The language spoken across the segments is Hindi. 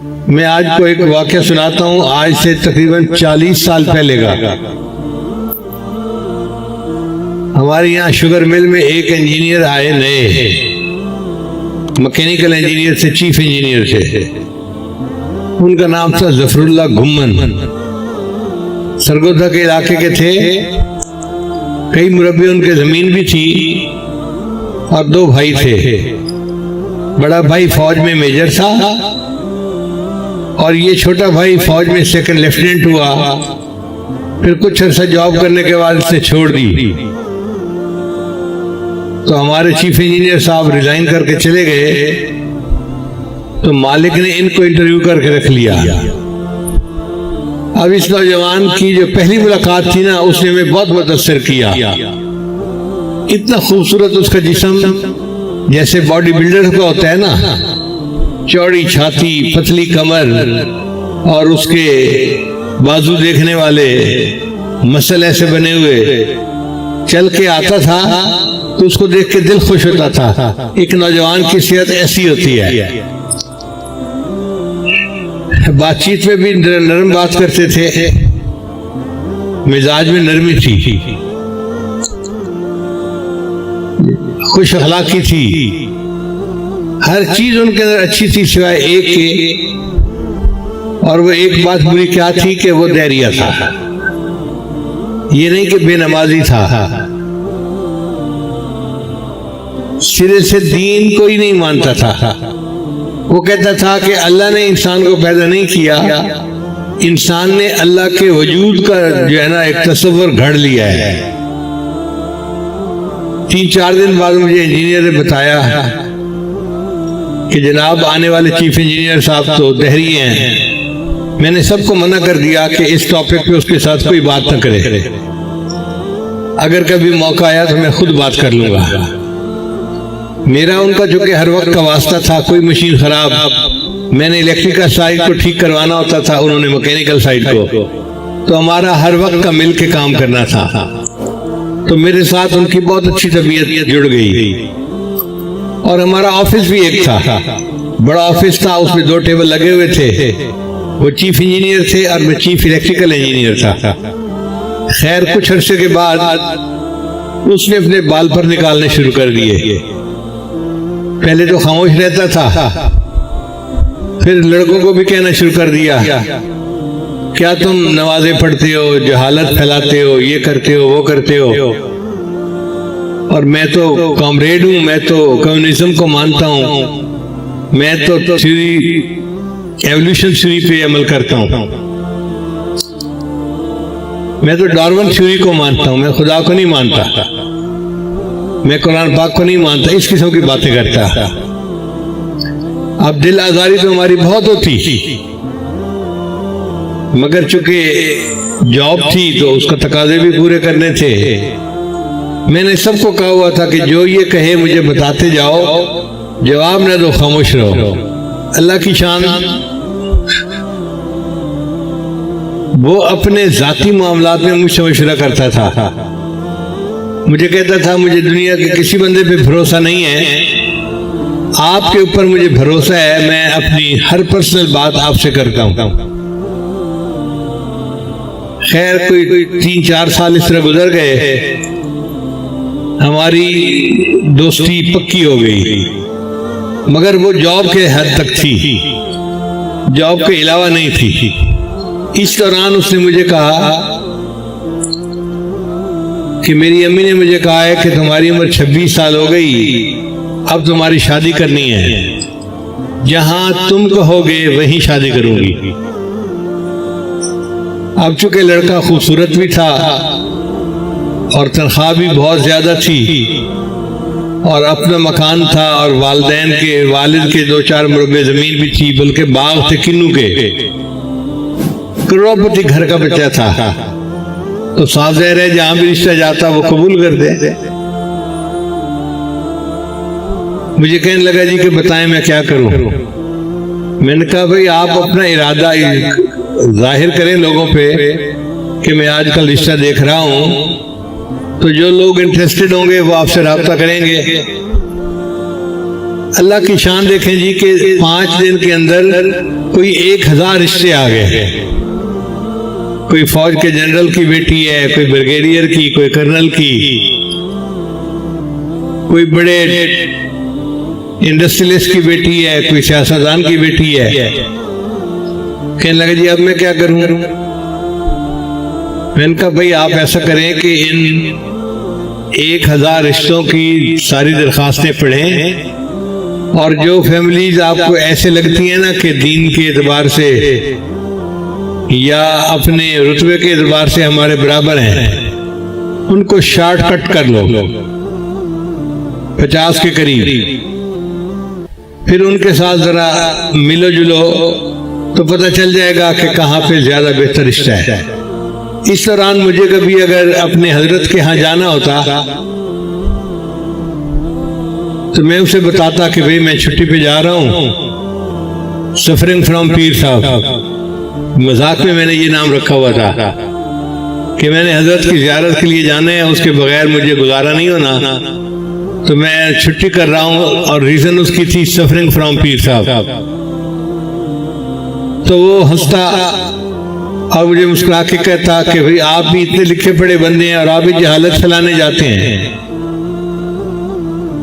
मैं आज को एक वाक़या सुनाता हूँ, आज से तकरीबन 40 साल पहले का। हमारे यहाँ शुगर मिल में एक इंजीनियर आए नए, मैकेनिकल इंजीनियर से चीफ इंजीनियर थे। उनका नाम था जफरुल्लाह घुम्मन। सरगोधा के इलाके के थे। कई मुरब्बे उनके जमीन भी थी और 2 भाई थे। बड़ा भाई फौज में मेजर था और ये छोटा भाई फौज में सेकंड लेफ्टिनेंट हुआ। फिर कुछ अर्सा जॉब करने के बाद इसे छोड़ दी। तो हमारे चीफ इंजीनियर साहब रिजाइन करके चले गए। तो मालिक ने इनको इंटरव्यू करके रख लिया। अब इस नौजवान की जो पहली मुलाकात थी ना, उसने हमें बहुत मुतासिर किया। इतना खूबसूरत उसका जिस्म, जैसे बॉडी बिल्डर का होता है ना, चौड़ी छाती, पतली कमर और उसके बाजू देखने वाले मसल ऐसे बने हुए, चल के आता था तो उसको देख के दिल खुश होता था। एक नौजवान की सेहत ऐसी होती है। बातचीत में भी नरम बात करते थे, मिजाज में नरमी थी, खुश अखलाकी थी, हर चीज उनके अंदर अच्छी थी सिवाय एक के। और वो एक बात बुरी क्या थी कि वो दैरिया था। ये नहीं कि बेनमाजी था, सिरे से दीन कोई नहीं मानता था। वो कहता था कि अल्लाह ने इंसान को पैदा नहीं किया, इंसान ने अल्लाह के वजूद का जो है ना एक तस्वर घड़ लिया है। 3-4 दिन बाद मुझे इंजीनियर ने बताया कि जनाब आने वाले चीफ इंजीनियर साहब तो दहरी हैं। मैंने सबको मना कर दिया कि इस टॉपिक पे उसके साथ कोई बात न करे। अगर कभी मौका आया तो मैं खुद बात कर लूंगा। मेरा उनका जो कि हर वक्त का वास्ता था, कोई मशीन खराब, मैंने इलेक्ट्रिकल साइड को ठीक करवाना होता था, उन्होंने मैकेनिकल साइड को, तो हमारा हर वक्त का मिल के काम करना था। तो मेरे साथ उनकी बहुत अच्छी तबीयत जुड़ गई। और हमारा ऑफिस भी एक था, बड़ा ऑफिस था, उसमें 2 टेबल लगे हुए थे। वो चीफ इंजीनियर थे और मैं चीफ इलेक्ट्रिकल इंजीनियर था। खैर कुछ अरसे के बाद उसने अपने बाल पर निकालने शुरू कर दिए। पहले तो खामोश रहता था, फिर लड़कों को भी कहना शुरू कर दिया, क्या तुम नमाजें पढ़ते हो, जहालत फैलाते हो, ये करते हो, वो करते हो, और मैं तो कॉमरेड हूं, मैं तो कम्युनिज्म को मानता हूं, मैं तो एवोल्यूशन थ्योरी पे अमल करता हूं, मैं तो डार्विन थ्योरी को मानता हूं, मैं खुदा को नहीं मानता, मैं कुरान पाक को नहीं मानता। इस किस्म की बातें करता। अब दिल आजारी तो हमारी बहुत होती, मगर चूंकि जॉब थी तो उसका तकाजे भी पूरे करने थे। मैंने सबको कहा हुआ था कि जो ये कहे मुझे बताते जाओ, जवाब न दो, खामोश रहो। अल्लाह की शान, वो अपने जाती मामलात में मुझसे मशवरा करता था। मुझे कहता था मुझे दुनिया के किसी बंदे पे भरोसा नहीं है, आपके ऊपर मुझे भरोसा है, मैं अपनी हर पर्सनल बात आपसे करता हूं। खैर कोई 3-4 साल इस तरह गुजर गए, हमारी दोस्ती पक्की हो गई, मगर वो जॉब के हद तक थी, जॉब के अलावा नहीं थी। इस दौरान उसने मुझे कहा कि मेरी अम्मी ने मुझे कहा है कि तुम्हारी उम्र 26 साल हो गई, अब तुम्हारी शादी करनी है, जहां तुम कहोगे वहीं शादी करूंगी। अब चूंकि लड़का खूबसूरत भी था और तनख्वाह भी बहुत ज्यादा थी और अपना मकान था और वालिदैन के वालिद के 2-4 मुरब्बे जमीन भी थी, बल्कि बाग थे किन्नू के, करोड़पति घर का बच्चा था, तो साफ ज़ाहिर है जहां भी रिश्ता जाता वो कबूल कर दे। मुझे कहने लगा जी कि बताएं मैं क्या करूं। मैंने कहा भाई आप अपना इरादा जाहिर करें लोगों पे कि मैं आजकल रिश्ता देख रहा हूं, तो जो लोग इंटरेस्टेड होंगे वो आपसे राब्ता करेंगे। अल्लाह की शान देखें जी कि 5 दिन के अंदर कोई 1000 रिश्ते आ गए। कोई फौज के जनरल की बेटी है, कोई ब्रिगेडियर की, कोई कर्नल की, कोई बड़े इंडस्ट्रियलिस्ट की बेटी है, कोई सियासतदान की बेटी है। कहने लगे जी अब मैं क्या करूं? मैंने कहा भाई आप ऐसा करें कि इन 1000 रिश्तों की सारी दरखास्तें पढ़ें और जो फैमिलीज आपको ऐसे लगती हैं ना कि दीन के एतबार से या अपने रुतबे के एतबार से हमारे बराबर हैं, उनको शॉर्टकट कर लो 50 के करीब। फिर उनके साथ जरा मिलो जुलो तो पता चल जाएगा कि कहाँ पे ज्यादा बेहतर रिश्ता है। इस दौरान मुझे कभी अगर अपने हजरत के यहाँ जाना होता तो मैं उसे बताता कि भाई मैं छुट्टी पे जा रहा हूँ, सफरिंग फ्रॉम पीर साहब। मजाक में मैंने ये नाम रखा हुआ था कि मैंने हजरत की ज़ियारत के लिए जाना है, उसके बगैर मुझे गुजारा नहीं होना, तो मैं छुट्टी कर रहा हूँ। और रीजन उसकी थी सफरिंग फ्रॉम पीर साहब। तो वो हंसता और मुझे मुस्कुरा के कहता कि भाई आप भी इतने लिखे पढ़े बंदे हैं और आप भी जहालत फैलाने जाते हैं।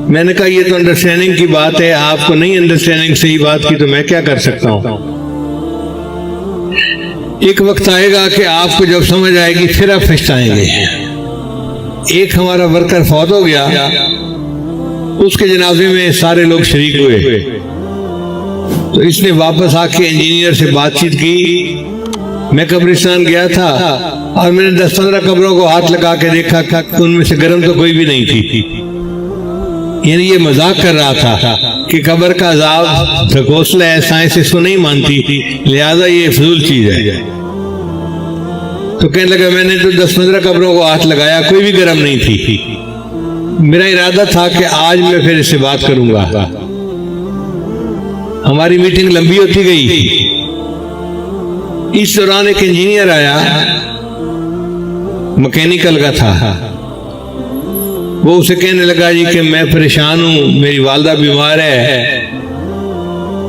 मैंने कहा ये तो अंडरस्टैंडिंग की बात है, आपको नहीं अंडरस्टैंडिंग सही बात की तो मैं क्या कर सकता हूँ। एक वक्त आएगा कि आपको जब समझ आएगी फिर आप पछताएंगे। एक हमारा वर्कर फौत हो गया, उसके जनाजे में सारे लोग शरीक हुए, तो इसने वापस आके इंजीनियर से बातचीत की। मैं कब्रिस्तान गया था और मैंने 10-15 कब्रों को हाथ लगा के देखा, उनमें से गर्म तो कोई भी नहीं थी। यानी ये मजाक कर रहा था कि कब्र का अजाब ढकोसला है, साइंस इसको नहीं मानती, लिहाजा ये फजूल चीज है। तो कहने लगा मैंने तो 10-15 कब्रों को हाथ लगाया, कोई भी गर्म नहीं थी। मेरा इरादा था कि आज मैं फिर इससे बात करूंगा। हमारी मीटिंग लंबी होती गई। इस दौरान एक इंजीनियर आया, मैकेनिकल का था। वो उसे कहने लगा जी कि मैं परेशान हूं, मेरी वालदा बीमार है,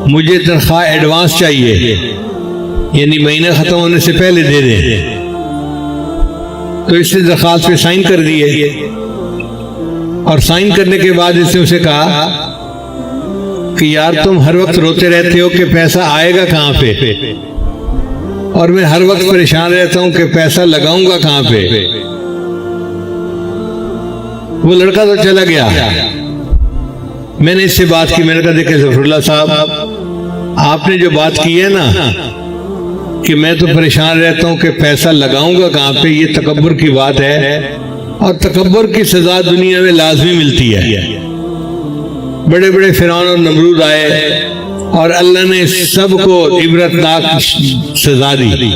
मुझे तनख्वाह एडवांस चाहिए, यानी महीना खत्म होने से पहले दे दे। तो इसने दरखास्त पे साइन कर दिए और साइन करने के बाद इसने उसे कहा कि यार तुम हर वक्त रोते रहते हो कि पैसा आएगा कहाँ पे, और मैं हर वक्त परेशान रहता हूं कि पैसा लगाऊंगा कहाँ पे। वो लड़का तो चला गया। मैंने इससे बात की, मैंने कहा देखे ज़फरुल्लाह साहब, आपने जो बात की है ना कि मैं तो परेशान रहता हूं कि पैसा लगाऊंगा कहाँ पे, ये तकब्बुर की बात है और तकब्बुर की सजा दुनिया में लाजमी मिलती है। बड़े बड़े फिरौन और नमरूद आए और अल्लाह ने सबको इबरतनाक सजा दी।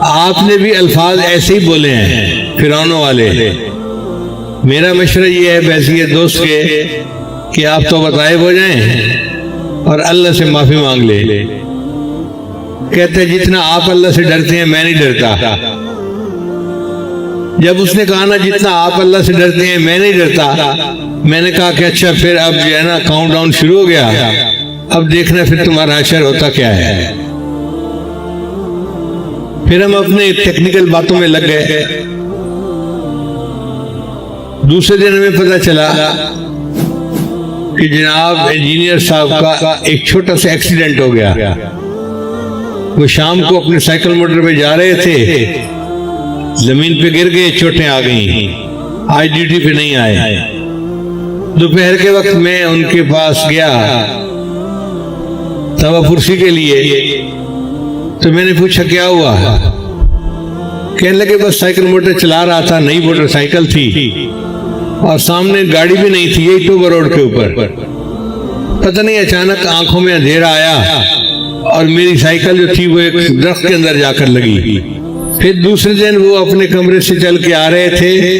आपने भी अल्फाज ऐसे ही बोले हैं फिरौनों वाले। मेरा मशवरा ये है वैसे दोस्त के कि आप तो बताए हो जाएं और अल्लाह से माफी मांग ले। कहते जितना आप अल्लाह से डरते हैं मैं नहीं डरता। जब उसने कहा ना जितना आप अल्लाह से डरते हैं मैं नहीं डरता, मैंने कहा कि अच्छा फिर अब जो है ना काउंट डाउन शुरू हो गया, अब देखना फिर तुम्हारा अशर होता क्या है। फिर हम अपने टेक्निकल बातों में लग गए। दूसरे दिन हमें पता चला कि जनाब इंजीनियर साहब का एक छोटा सा एक्सीडेंट हो गया। वो शाम को अपने साइकिल मोटर पे जा रहे थे, जमीन पे गिर गए, चोटें आ गई, आज ड्यूटी पे नहीं आए। दोपहर के वक्त मैं उनके पास गया तवाफुर्सी के लिए, तो मैंने पूछा क्या हुआ। कहने लगे बस साइकिल मोटर चला रहा था, नई मोटरसाइकिल थी और सामने गाड़ी भी नहीं थी, यही टोबर रोड के ऊपर। पता नहीं अचानक आंखों में अंधेरा आया और मेरी साइकिल जो थी वो एक दरख्त के अंदर जाकर लगी। फिर दूसरे दिन वो अपने कमरे से चल के आ रहे थे,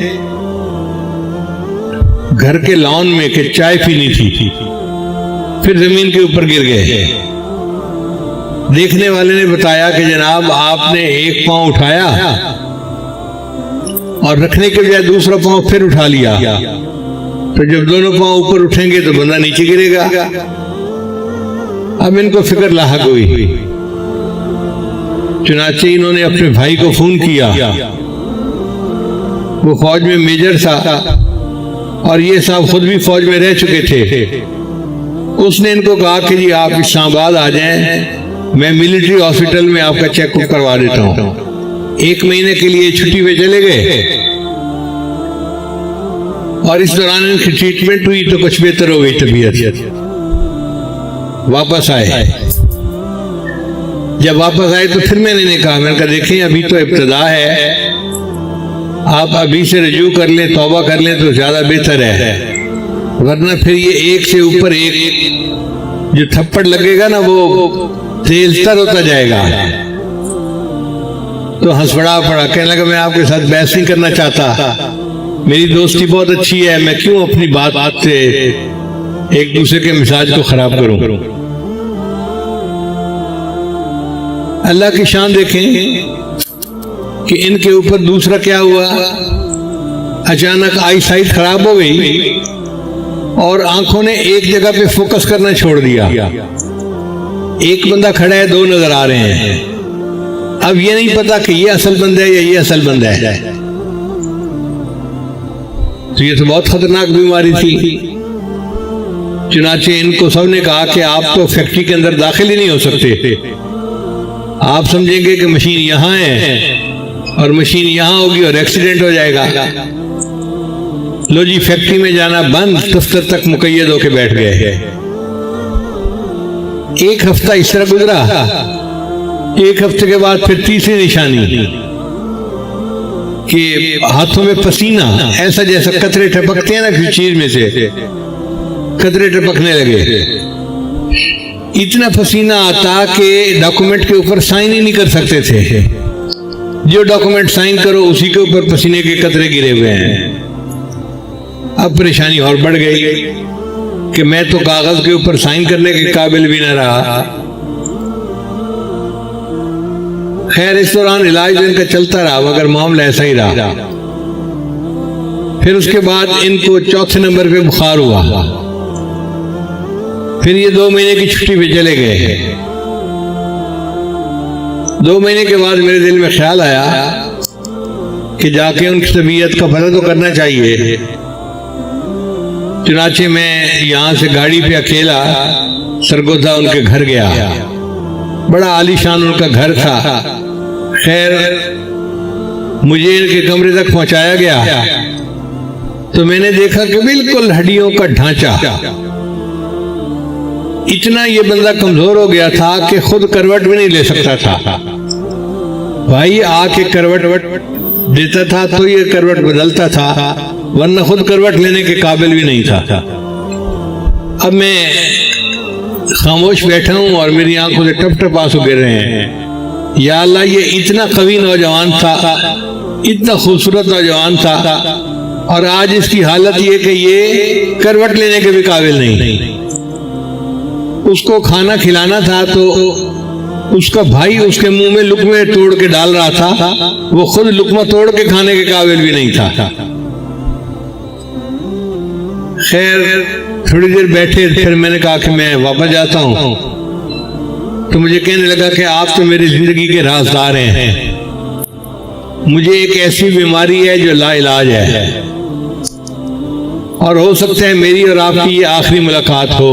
घर के लॉन में के चाय पीनी थी, फिर जमीन के ऊपर गिर गए। देखने वाले ने बताया कि जनाब आपने एक पांव उठाया और रखने के बजाय दूसरा पांव फिर उठा लिया, तो जब दोनों पांव ऊपर उठेंगे तो बंदा नीचे गिरेगा। अब इनको फिक्र लाहक हुई, चुनाचे इन्होंने अपने भाई को फोन किया, वो फौज में मेजर था और ये साहब खुद भी फौज में रह चुके थे। उसने इनको कहा कि जी आप इस्लामाबाद आ जाएं, मैं मिलिट्री हॉस्पिटल में आपका चेकअप करवा देता हूँ। 1 महीने के लिए छुट्टी पे चले गए और इस दौरान इनकी ट्रीटमेंट हुई तो कुछ बेहतर हो गई तबीयत। वापस आए, जब वापस आए तो फिर मैंने कहा, मैंने कहा देखें अभी तो इब्तिदा है, आप अभी से रजू कर लें, तौबा कर लें तो ज्यादा बेहतर है, वरना फिर ये एक से ऊपर एक जो थप्पड़ लगेगा ना वो तेजतर होता जाएगा। तो हंस पड़ा, कहने लगा मैं आपके साथ बहस नहीं करना चाहता, मेरी दोस्ती बहुत अच्छी है, मैं क्यों अपनी बात से एक दूसरे के मिजाज को खराब करूं। अल्लाह की शान देखें कि इनके ऊपर दूसरा क्या हुआ, अचानक आई साइट खराब हो गई और आंखों ने एक जगह पे फोकस करना छोड़ दिया। एक बंदा खड़ा है, 2 नजर आ रहे हैं, अब ये नहीं पता कि ये असल बंदा है या ये असल बंदा है। तो ये तो बहुत खतरनाक बीमारी थी। चुनाचे इनको सबने कहा कि आप तो फैक्ट्री के अंदर दाखिल ही नहीं हो सकते, आप समझेंगे कि मशीन यहां है और मशीन यहां होगी और एक्सीडेंट हो जाएगा। लो जी, फैक्ट्री में जाना बंद, दफ्तर तक मुकैयद होके बैठ गए। 1 हफ्ता इस तरह गुजरा, 1 हफ्ते के बाद फिर तीसरी निशानी कि हाथों में पसीना, ऐसा जैसा कतरे टपकते हैं ना किसी चीज में से, कतरे टपकने लगे। इतना पसीना आता कि डॉक्यूमेंट के ऊपर साइन ही नहीं कर सकते थे। जो डॉक्यूमेंट साइन करो उसी के ऊपर पसीने के कतरे गिरे हुए हैं। अब परेशानी और बढ़ गई कि मैं तो कागज के ऊपर साइन करने के काबिल भी न रहा। खैर इस दौरान इलाज इनका चलता रहा, मगर मामला ऐसा ही रहा। फिर उसके बाद इनको चौथे नंबर पे बुखार हुआ। फिर ये 2 महीने की छुट्टी पे चले गए। 2 महीने के बाद मेरे दिल में ख्याल आया कि जाके उनकी तबीयत का पता तो करना चाहिए। चुनाचे मैं यहाँ से गाड़ी पे अकेला सरगोधा उनके घर गया। बड़ा आलीशान उनका घर था। खैर मुझे इनके कमरे तक पहुंचाया गया तो मैंने देखा कि बिल्कुल हड्डियों का ढांचा, इतना ये बंदा कमजोर हो गया था कि खुद करवट भी नहीं ले सकता था। भाई आके करवट देता था तो ये करवट बदलता था, वरना खुद करवट लेने के काबिल भी नहीं था। अब मैं खामोश बैठा हूं और मेरी आंखों से टप टप आंसू गिर रहे हैं। या अल्लाह, ये इतना कवि नौजवान था, इतना खूबसूरत नौजवान था, और आज इसकी हालत ये कि ये करवट लेने के भी काबिल नहीं। उसको खाना खिलाना था तो उसका भाई उसके मुंह में लुकमे तोड़ के डाल रहा था, वो खुद लुकमा तोड़ के खाने के काबिल भी नहीं था। खैर थोड़ी देर बैठे, फिर मैंने कहा कि मैं वापस जाता हूं। तो मुझे कहने लगा कि आप तो मेरी जिंदगी के राजदार हैं, मुझे एक ऐसी बीमारी है जो लाइलाज है और हो सकता है मेरी और आपकी ये आखिरी मुलाकात हो।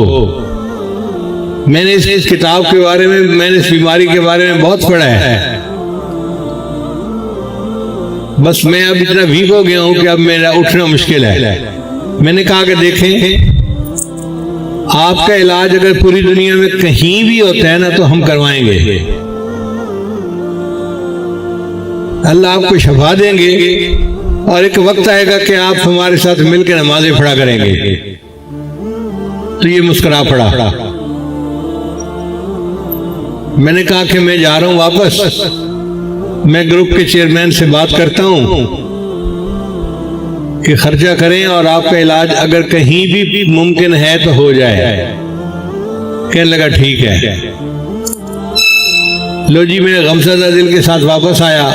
मैंने इस किताब के बारे में, मैंने इस बीमारी के बारे में बहुत पढ़ा है, बस मैं अब इतना वीक हो गया हूं कि अब मेरा उठना मुश्किल है। मैंने कहा कि देखें, आपका इलाज अगर पूरी दुनिया में कहीं भी होता है ना तो हम करवाएंगे, अल्लाह आपको शफा देंगे और एक वक्त आएगा कि आप हमारे साथ मिलकर नमाजें पढ़ा करेंगे। तो ये मुस्कुरा पड़ा। मैंने कहा कि मैं जा रहा हूं वापस, मैं ग्रुप के चेयरमैन से बात करता हूं कि खर्चा करें और आपका इलाज अगर कहीं भी मुमकिन है तो हो जाए। कहने लगा ठीक है। लो जी, मैं गमज़दा दिल के साथ वापस आया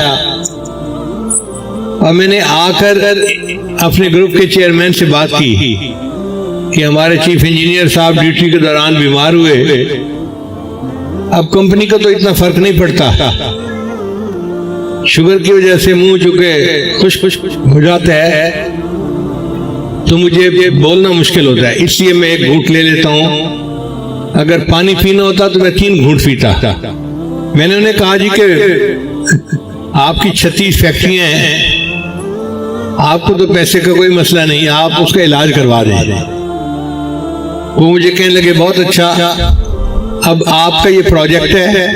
और मैंने आकर अपने ग्रुप के चेयरमैन से बात की कि हमारे चीफ इंजीनियर साहब ड्यूटी के दौरान बीमार हुए अब कंपनी का तो इतना फर्क नहीं पड़ता, शुगर की वजह से मुंह चुके खुश हो जाता है तो मुझे बोलना मुश्किल होता है, इसलिए मैं एक घूंट ले लेता हूँ। अगर पानी पीना होता तो मैं 3 घूंट पीता। मैंने उन्हें कहा जी कि आपकी 36 फैक्ट्रियां हैं, आपको तो पैसे का कोई मसला नहीं, आप उसका इलाज करवा दें। वो मुझे कहने लगे बहुत अच्छा, अब आपका ये प्रोजेक्ट है,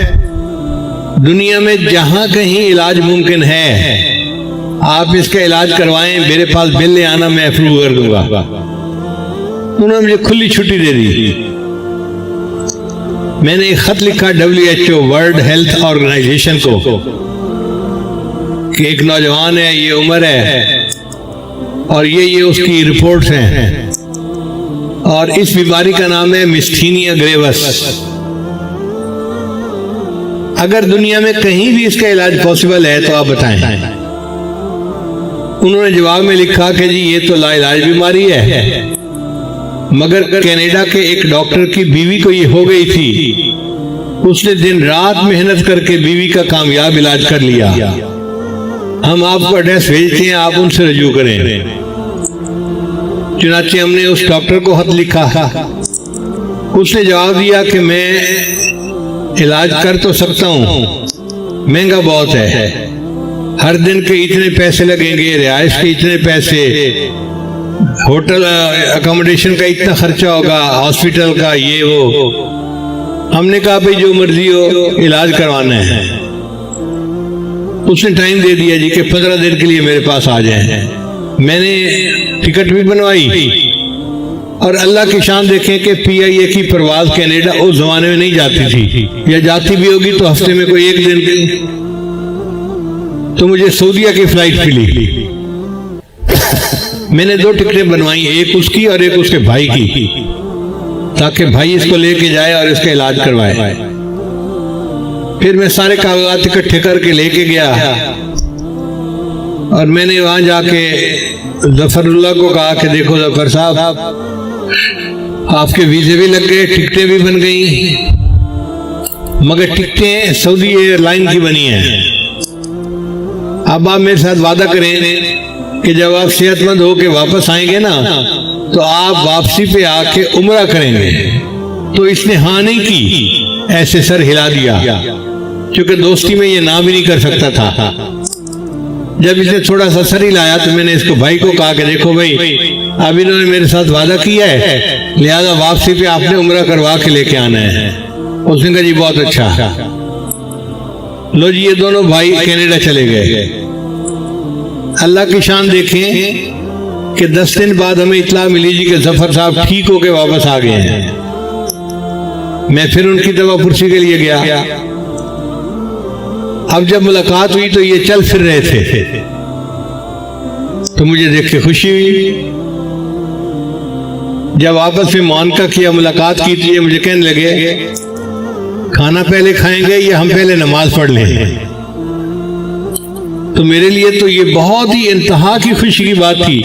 दुनिया में जहां कहीं इलाज मुमकिन है आप इसका इलाज करवाएं, मेरे पास बिल ले आना, मैं अप्रूव कर दूंगा। उन्होंने मुझे खुली छुट्टी दे दी। मैंने एक खत लिखा WHO वर्ल्ड हेल्थ ऑर्गेनाइजेशन को कि एक नौजवान है, ये उम्र है और ये उसकी रिपोर्ट्स हैं और इस बीमारी का नाम है मिस्थीनिया ग्रेवस। अगर दुनिया में कहीं भी इसका इलाज पॉसिबल है तो आप बताएं। उन्होंने जवाब में लिखा कि जी ये तो लाइलाज बीमारी है, मगर कनाडा के एक डॉक्टर की बीवी को ये हो गई थी, उसने दिन रात मेहनत करके बीवी का कामयाब इलाज कर लिया। हम आपको एड्रेस भेजते हैं, आप उनसे रजू करें। चुनाचे हमने उस डॉक्टर को खत लिखा, उसने जवाब दिया कि मैं इलाज कर तो सकता हूँ, महंगा बहुत है, हर दिन के इतने पैसे लगेंगे, रिहाइश के इतने पैसे, होटल अकोमोडेशन का इतना खर्चा होगा, हॉस्पिटल का ये वो। हमने कहा भाई जो मर्जी हो, इलाज करवाना है। उसने टाइम दे दिया जी कि 15 दिन के लिए मेरे पास आ जाए। मैंने टिकट भी बनवाई और अल्लाह की शान देखें कि PIA की परवाज कनाडा उस जमाने में नहीं जाती थी, या जाती भी होगी तो हफ्ते में कोई 1 दिन। तो मुझे सऊदीया की फ्लाइट मिली। मैंने 2 टिकटें बनवाई, एक उसकी और एक उसके भाई की, ताकि भाई इसको लेके जाए और इसका इलाज करवाए। फिर मैं सारे कागजात इकट्ठे करके लेके गया और मैंने वहां जाके जफरुल्लाह को कहा कि देखो जफर साहब, आपके वीजे भी लग गए, टिकटें भी बन गई, मगर टिकटें सऊदी एयरलाइन की बनी हैं। अब आप मेरे साथ वादा करें कि जब आप सेहतमंद होके वापस आएंगे ना, तो आप वापसी पे आके उम्रा करेंगे। तो इसने हाँ नहीं की, ऐसे सर हिला दिया, क्योंकि दोस्ती में ये ना भी नहीं कर सकता था। जब इसने थोड़ा सा सर हिलाया तो मैंने इसको भाई को कहा कि देखो भाई, अब इन्होंने मेरे साथ वादा किया है, लिहाजा वापसी पे आपने उम्रा करवा के लेके आना है। उसने कहा जी बहुत अच्छा। लो जी, ये दोनों भाई कनाडा चले गए। अल्लाह की शान देखें कि 10 दिन बाद हमें इत्तला मिली जी कि जफर साहब ठीक होके वापस आ गए हैं। मैं फिर उनकी दवा पुरसी के लिए गया। अब जब मुलाकात हुई तो ये चल फिर रहे थे, तो मुझे देख के खुशी हुई। जब आपस में मुआनका किया, मुलाकात की, तो ये मुझे कहने लगे खाना पहले खाएंगे या हम पहले नमाज पढ़ लें। तो मेरे लिए तो ये बहुत ही इंतहा की खुशी की बात थी।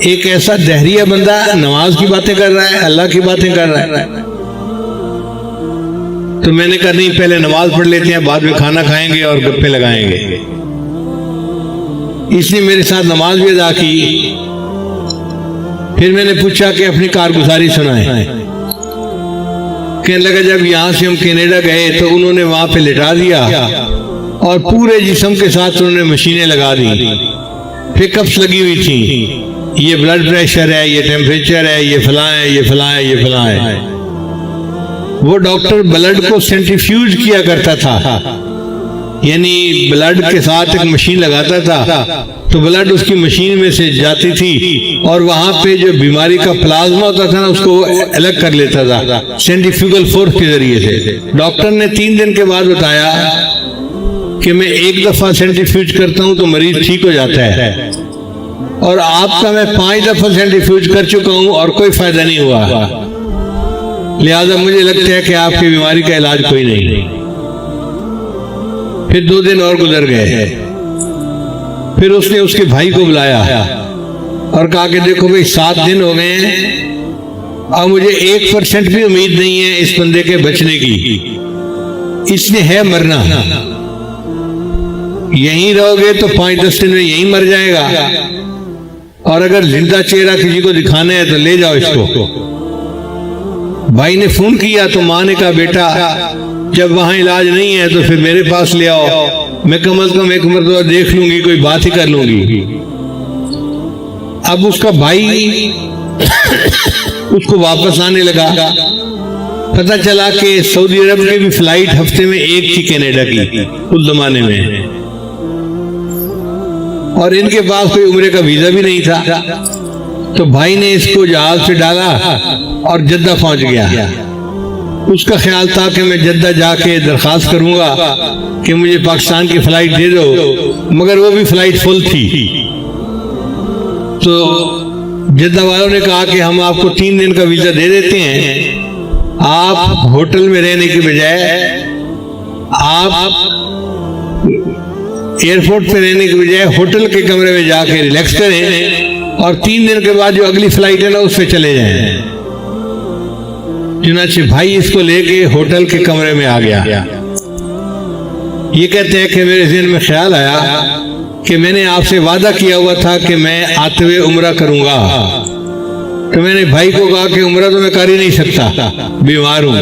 एक ऐसा दहरिया बंदा नमाज की बातें कर रहा है, अल्लाह की बातें कर रहा है। तो मैंने कहा नहीं, पहले नमाज पढ़ लेते हैं, बाद में खाना खाएंगे और गप्पे लगाएंगे। इसने मेरे साथ नमाज भी अदा की। फिर मैंने पूछा कि अपनी कारगुजारी सुनाए। कहने लगा जब यहां से हम कनाडा गए तो उन्होंने वहां पे लिटा दिया और पूरे जिस्म के साथ उन्होंने मशीनें लगा दी, पिकअप्स लगी हुई थी, ये ब्लड प्रेशर है, ये टेम्परेचर है, ये फलां है, ये फलां है, ये फलां है। वो डॉक्टर ब्लड को सेंट्रीफ्यूज किया करता था, यानी ब्लड के साथ एक मशीन लगाता था तो ब्लड उसकी मशीन में से जाती थी और वहां पे जो बीमारी का प्लाज्मा होता था ना, उसको अलग कर लेता था सेंट्रीफ्यूगल फोर्स के जरिए से। डॉक्टर ने 3 दिन के बाद बताया कि मैं 1 दफा सेंट्रीफ्यूज करता हूं तो मरीज ठीक हो जाता है, और आपका मैं 5 दफा सेंट्रीफ्यूज कर चुका हूं और कोई फायदा नहीं हुआ, लिहाजा मुझे लगता है कि आपकी बीमारी का इलाज कोई नहीं। फिर 2 दिन और गुजर गए। फिर उसने उसके भाई को बुलाया और कहा कि देखो भाई 7 दिन हो गए हैं और मुझे 1% भी उम्मीद नहीं है इस बंदे के बचने की। इसने है मरना, यहीं रहोगे तो 5-10 दिन में यहीं मर जाएगा, और अगर जिंदा चेहरा किसी को दिखाना है तो ले जाओ इसको। भाई ने फोन किया तो माँ ने कहा बेटा जब वहां इलाज नहीं है तो फिर मेरे पास ले आओ, मैं कम से कम एक मरतबा देख लूंगी, कोई बात ही कर लूंगी। अब उसका भाई उसको वापस आने लगा। पता चला कि सऊदी अरब की भी फ्लाइट हफ्ते में एक थी कनाडा की उस जमाने में, और इनके पास कोई उम्रे का वीजा भी नहीं था। तो भाई ने इसको जहाज पे डाला और जद्दा पहुंच गया। उसका ख्याल था कि मैं जद्दा जाके दरखास्त करूंगा कि मुझे पाकिस्तान की फ्लाइट दे दो, मगर वो भी फ्लाइट फुल थी। तो जद्दा वालों ने कहा कि हम आपको 3 दिन का वीजा दे देते हैं, आप होटल में रहने के बजाय आप एयरपोर्ट पे रहने के बजाय होटल के कमरे में जाके रिलैक्स करें, और 3 दिन के बाद जो अगली फ्लाइट है ना उस पे चले जाएं। चुनाचे भाई इसको लेके होटल के कमरे में आ गया। ये कहते हैं कि मेरे ज़हन में ख्याल आया कि मैंने आपसे वादा किया हुआ था कि मैं आते हुए उम्रा करूंगा। तो मैंने भाई को कहा कि उम्रा तो मैं कर ही नहीं सकता, बीमार हूं,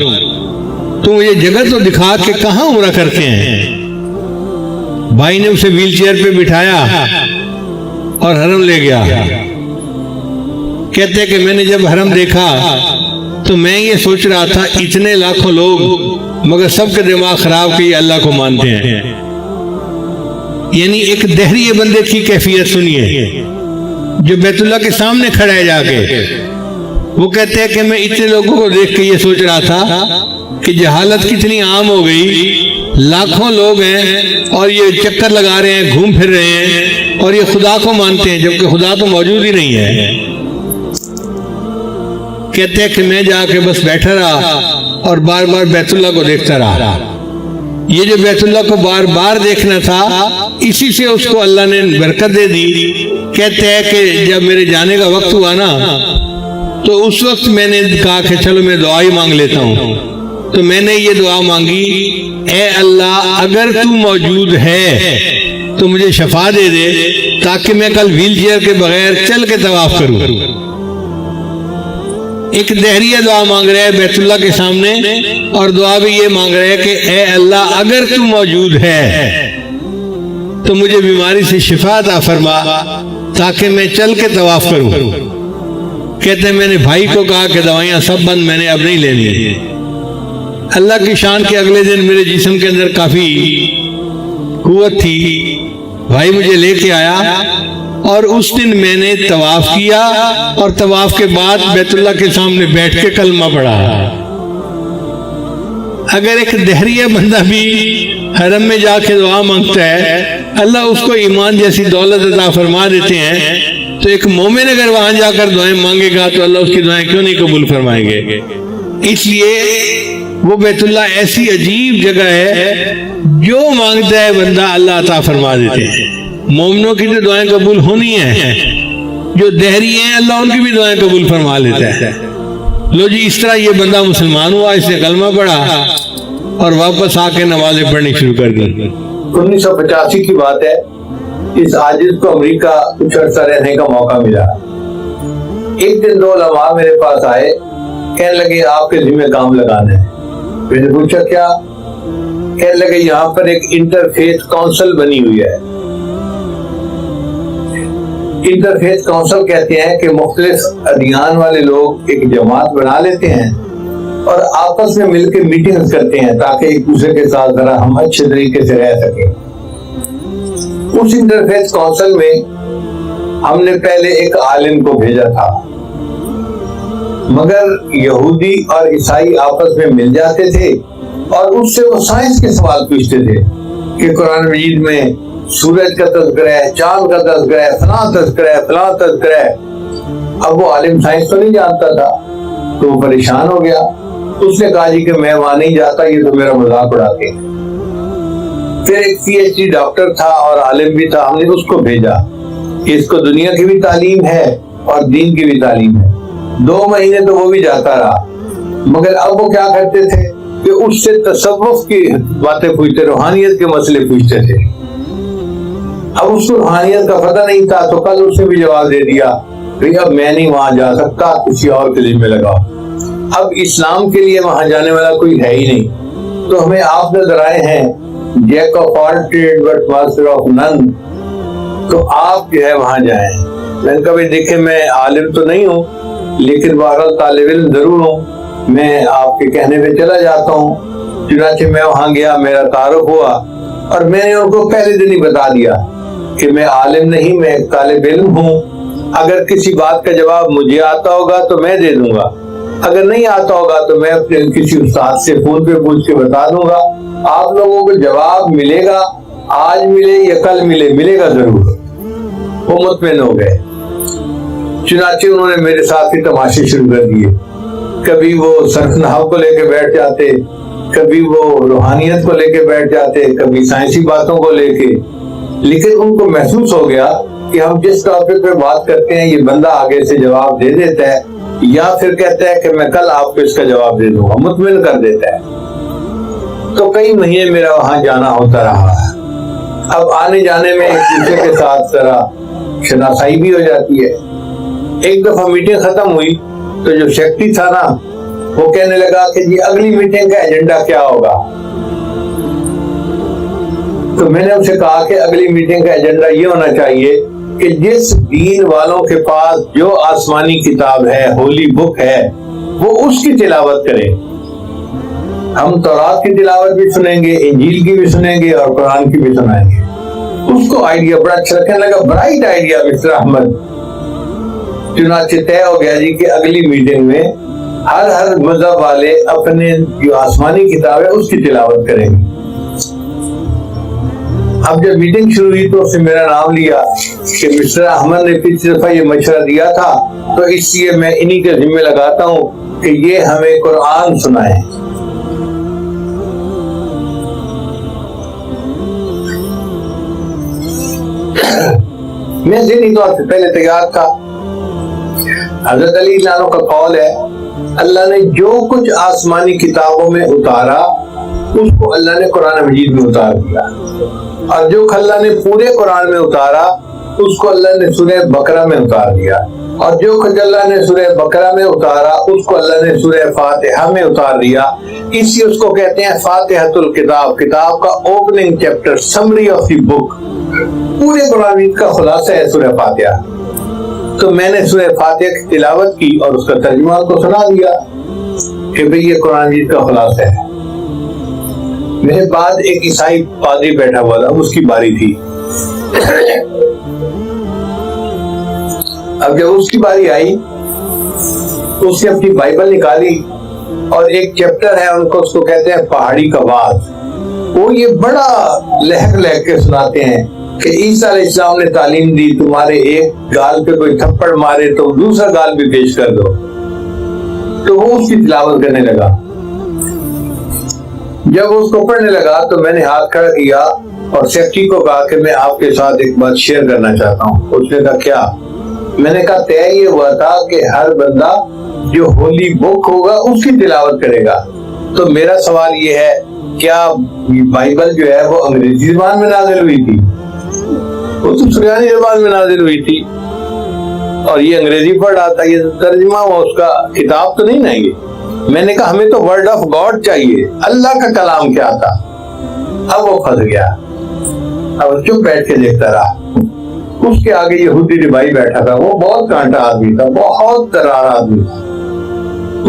तो मुझे जगह तो दिखा कि कहां उम्रा करते हैं। भाई ने उसे व्हील चेयर पे बिठाया और हरम ले गया। कहते हैं कि मैंने जब हरम देखा तो मैं ये सोच रहा था इतने लाखों लोग, मगर सबके दिमाग खराब कि ये अल्लाह को मानते हैं। यानी एक दहरिए बंदे की कैफियत सुनिए जो बैतुल्लाह के सामने खड़ा है जाके। वो कहते हैं कि मैं इतने लोगों को देख के ये सोच रहा था कि जहालत कितनी आम हो गई, लाखों लोग हैं और ये चक्कर लगा रहे हैं, घूम फिर रहे हैं, और ये खुदा को मानते हैं जबकि खुदा तो मौजूद ही नहीं है। कहते हैं कि मैं जाके बस बैठा रहा और बार बार बैतुल्लाह को देखता रहा। ये जो बैतुल्लाह को बार बार देखना था, इसी से उसको अल्लाह ने बरकत दे दी। कहते हैं कि जब मेरे जाने का वक्त हुआ ना, तो उस वक्त मैंने कहा कि चलो मैं दुआ ही मांग लेता हूँ। तो मैंने ये दुआ मांगी, ए अल्लाह अगर तू मौजूद है तो मुझे शफा दे दे, ताकि मैं कल व्हील चेयर के बगैर चल के तवाफ करूँ। एक दहरिया दुआ मांग रहा है बैतुल्लाह के सामने, और दुआ भी ये मांग रहा है कि ए अल्लाह अगर तू मौजूद है तो मुझे बीमारी से शिफा अता फरमा, ताकि मैं चल के तवाफ करूं। कहते हैं मैंने भाई को कहा कि दवाइयां सब बंद, मैंने अब नहीं लेनी। अल्लाह की शान के अगले दिन मेरे जिस्म के अंदर काफी कुव्वत थी। भाई मुझे लेके आया और उस दिन मैंने तवाफ किया, और तवाफ के बाद बैतुल्लाह के सामने बैठ के कलमा पढ़ा। अगर एक दहरिया बंदा भी हरम में जाके दुआ मांगता है, अल्लाह उसको ईमान जैसी दौलत अता फरमा देते हैं, तो एक मोमिन अगर वहां जाकर दुआएं मांगेगा तो अल्लाह उसकी दुआएं क्यों नहीं कबूल फरमाएंगे। इसलिए वो बैतुल्लाह ऐसी अजीब जगह है, जो मांगता है बंदा अल्लाह अता फरमा देते हैं। मोमिनों की तो दुआएं कबूल होनी है, जो दहरी हैं अल्लाह उनकी भी दुआएं कबूल फरमा लेता है। लो जी, इस तरह ये बंदा मुसलमान हुआ, इसने कलमा पढ़ा और वापस आके नमाजें पढ़नी शुरू कर दी। 1985 की बात है। इस आजिज को अमेरिका कुछ अर्सा रहने का मौका मिला। एक दिन 2 उलमा मेरे पास आए, कहने लगे आपके जिम्मे काम लगाना है। मैंने पूछा क्या? कहने लगे यहाँ पर एक इंटरफेथ काउंसिल बनी हुई है। इंटरफेथ काउंसिल कहते हैं कि मुख्तलिफ अदियान वाले लोग एक जमात बना लेते हैं और आपस में मिलकर मीटिंग्स करते हैं, ताकि एक दूसरे के साथ जरा हम अच्छे तरीके से रह सकें। उस इंटरफेथ काउंसिल में हमने पहले एक आलिम को भेजा था, मगर यहूदी और ईसाई आपस में मिल जाते थे और उससे वो साइंस के सवाल पूछते थे कि कुरान मजीद में सूरज का तज़किरा है, चांद का तज़किरा है, फलां तज़किरा है, फलां तज़किरा है। अब वो आलिम साइंस तो नहीं जानता था, तो वो परेशान हो गया। उसने कहा जी कि मैं वहां नहीं जाता, ये तो मेरा मजाक उड़ाते हैं। फिर एक PhD डॉक्टर था और आलिम भी था, हमने उसको भेजा कि इसको दुनिया की भी तालीम है और दीन की भी तालीम है। 2 महीने तो वो भी जाता रहा, मगर अब वो क्या करते थे, कि उससे तसव्वुफ की बातें पूछते, रूहानियत के मसले पूछते थे। अब उसको रूहानियत का पता नहीं था, तो कल उसने भी जवाब दे दिया कि अब मैं नहीं वहां जा सकता, किसी और के जिम्मे लगाओ। अब इस्लाम के लिए वहां जाने वाला कोई है ही नहीं, तो हमें आप नजर आए हैं jack of all trade but master of none, तो आप जो है वहां जाएं। मैंने कहा भाई देखे, मैं आलिम तो नहीं हूँ, लेकिन बहरहाल तालिब इल्म जरूर हूँ, मैं आपके कहने पे चला जाता हूँ। चुनाचे मैं वहां गया, मेरा तारुफ हुआ और मैंने उनको पहले दिन ही बता दिया कि मैं आलिम नहीं, मैं एक तालिब इल्म हूँ। अगर किसी बात का जवाब मुझे आता होगा तो मैं दे दूंगा, अगर नहीं आता होगा तो मैं अपने किसी उस्ताद से फोन पे पूछ के बता दूंगा। आप लोगों को जवाब मिलेगा, आज मिले या कल मिले, मिलेगा जरूर। वो मुतमईन हो गए। चुनाचे उन्होंने मेरे साथ ही तमाशे शुरू कर दिए। कभी वो सर्फ नहव को लेके बैठ जाते, कभी वो रूहानियत को लेके बैठ जाते, कभी साइंसी बातों को लेके। लेकिन उनको महसूस हो गया कि हम जिस टॉपिक पे बात करते हैं ये बंदा आगे से जवाब दे देता है, या फिर कहता है कि मैं कल आपको इसका जवाब दे दूंगा, मुतमिन कर देता है। तो कई महीने मेरा वहां जाना होता रहा। अब आने जाने में एक दूसरे के साथ जरा शनासाई भी हो जाती है। एक दफा मीटिंग खत्म हुई तो जो सेक्रेटरी था ना, वो कहने लगा कि जी अगली मीटिंग का एजेंडा क्या होगा। तो मैंने उनसे कहा कि अगली मीटिंग का एजेंडा ये होना चाहिए कि जिस दीन वालों के पास जो आसमानी किताब है, होली बुक है, वो उसकी तिलावत करें। हम तौरात की तिलावत भी सुनेंगे, इंजील की भी सुनेंगे और कुरान की भी सुनाएंगे। उसको आइडिया बड़ा अच्छा लगने लगा, ब्राइट आइडिया मिस्टर अहमद। चुनाचे तय हो गया जी कि अगली मीटिंग में हर मजहब वाले अपने जो आसमानी किताब है उसकी तिलावत करेंगे। अब जब मीटिंग शुरू हुई तो उसने मेरा नाम लिया कि मिस्टर अहमद ने पिछली दफा ये मशवरा दिया था, तो इसलिए मैं इन्हीं के जिम्मे लगाता हूँ कि ये हमें कुरान सुनाए। मैं ज़हनी तौर से पहले तैयार था। हजरत अली लानो का कौल है, अल्लाह ने जो कुछ आसमानी किताबों में उतारा उसको अल्लाह ने कुरान मजीद में उतार दिया, और जो अल्लाह ने पूरे कुरान में उतारा उसको अल्लाह ने सूरह बकरा में उतार दिया, और जो अल्लाह ने सूरह बकरा में उतारा उसको अल्लाह ने सूरह फातिहा में उतार दिया। इसलिए उसको कहते हैं फातिहतुल किताब, किताब का opening chapter, summary of the book. पूरे कुरान का खुलासा है सूरह फातिहा। तो मैंने सूरह फातिहा की तिलावत की और उसका तर्जुमा को सुना दिया कि भाई ये कुरान का खुलासा है। मेरे बाद एक ईसाई पादरी बैठा हुआ था, उसकी बारी थी। अब जब उसकी बारी आई तो उसने अपनी बाइबल निकाली और एक चैप्टर है उनको, उसको कहते हैं पहाड़ी का वाद। वो ये बड़ा लहक लहक के सुनाते हैं कि ईसा अलैहिस्सलाम ने तालीम दी, तुम्हारे एक गाल पे कोई थप्पड़ मारे तो दूसरा गाल भी पेश कर दो। तो वो उसकी तिलावत करने लगा। जब उसको पढ़ने लगा तो मैंने हाथ खड़ा किया और सेक्रेटरी को कहा कि मैं आपके साथ एक बात शेयर करना चाहता हूँ। उसने कहा क्या? मैंने कहा तय ये हुआ था कि हर बंदा जो होली बुक होगा उसकी तिलावत करेगा। तो मेरा सवाल ये है, क्या बाइबल जो है वो अंग्रेजी ज़बान में नाज़िल हुई थी? वो तो सुरियानी ज़बान में नाज़िल हुई थी और ये अंग्रेजी पढ़ रहा था, ये तर्जुमा हुआ उसका, किताब तो नहीं ना ये। मैंने कहा हमें तो वर्ड ऑफ गॉड चाहिए, अल्लाह का कलाम क्या था। अब वो फंस गया, अब चुप बैठ के देखता रहा। उसके आगे यहूदी रिबाई बैठा था, वो बहुत कांटा आदमी था, बहुत दरार आदमी था।